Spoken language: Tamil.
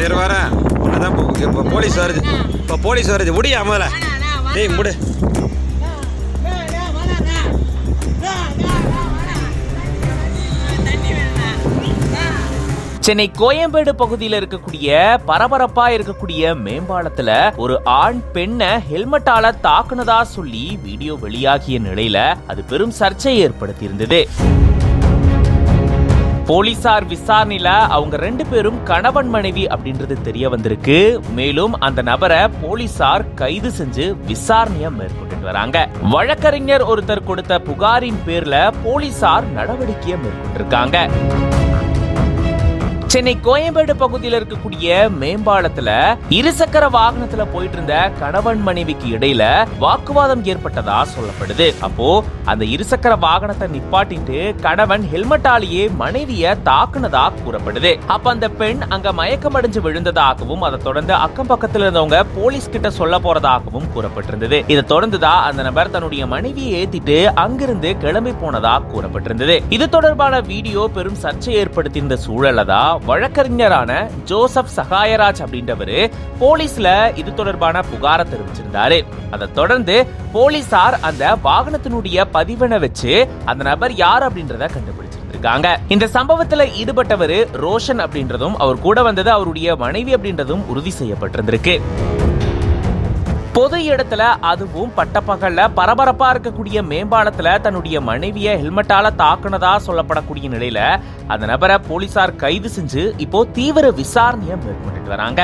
சரி வரேன். அதான் இப்போ போலீஸ் வருது. இப்போ போலீஸ் வருது. முடியா முதல்ல. டேய் முடு. சென்னை கோயம்பேடு பகுதியில் இருக்கக்கூடிய பரபரப்பா இருக்கக்கூடிய மேம்பாலத்துல ஒரு ஆண் பெண்ணை ஹெல்மெட்டால தாக்குனதா சொல்லி வீடியோ வெளியாகிய நிலையில அது பெரும் சர்ச்சையை ஏற்படுத்தி இருந்தது. போலீசார் விசாரணையில அவங்க 2 பேரும் கணவன் மனைவி அப்படின்றது தெரிய வந்திருக்கு. மேலும் அந்த நபரை போலீசார் கைது செஞ்சு விசாரணையை மேற்கொண்டு வராங்க. வழக்கறிஞர் ஒருத்தர் கொடுத்த புகாரின் பேர்ல போலீசார் நடவடிக்கையை மேற்கொண்டிருக்காங்க. சென்னை கோயம்பேடு பகுதியில் இருக்கக்கூடிய மேம்பாலத்துல இருசக்கர வாகனத்துல போயிட்டு இருந்த கணவன் மனைவிக்கு இடையில வாக்குவாதம் ஏற்பட்டதா சொல்லப்படுது. அப்போ அந்த இருசக்கர வாகனத்தை நிப்பாட்டிட்டு கணவன் ஹெல்மெட்டாலேயே மனைவிய தாக்குனதா கூறப்படுது. அப்ப அந்த பெண் அங்க மயக்கமடைஞ்சு விழுந்ததாகவும் அதை தொடர்ந்து அக்கம் பக்கத்துல இருந்தவங்க போலீஸ் கிட்ட சொல்ல போறதாகவும் கூறப்பட்டிருந்தது. இதை தொடர்ந்துதான் அந்த நபர் தன்னுடைய மனைவியை ஏத்திட்டு அங்கிருந்து கிளம்பி போனதா கூறப்பட்டிருந்தது. இது தொடர்பான வீடியோ பெரும் சர்ச்சை ஏற்படுத்தியிருந்த சூழல்ல தான் வழக்கறிஞரான ஜோசப் சகாயராஜ் அப்படின்றவரு போலீஸ்ல இது தொடர்பான புகாரை தெரிவிச்சிருந்தாரு. அதை தொடர்ந்து போலீசார் அந்த வாகனத்தினுடைய பதிவென வச்சு அந்த நபர் யார் அப்படின்றத கண்டுபிடிச்சிருக்காங்க. இந்த சம்பவத்துல ஈடுபட்டவர் ரோஷன் அப்படின்றதும் அவர் கூட வந்தது அவருடைய மனைவி அப்படின்றதும் உறுதி செய்யப்பட்டிருந்திருக்கு. பொது இடத்துல அதுவும் பட்டப்பகல்ல பரபரப்பா இருக்கக்கூடிய மேம்பாலத்துல தன்னுடைய மனைவிய ஹெல்மெட்டால தாக்குனதா சொல்லப்படக்கூடிய நிலையில அந்த நபரை போலீசார் கைது செஞ்சு இப்போ தீவிர விசாரணையை மேற்கொண்டுட்டு வராங்க.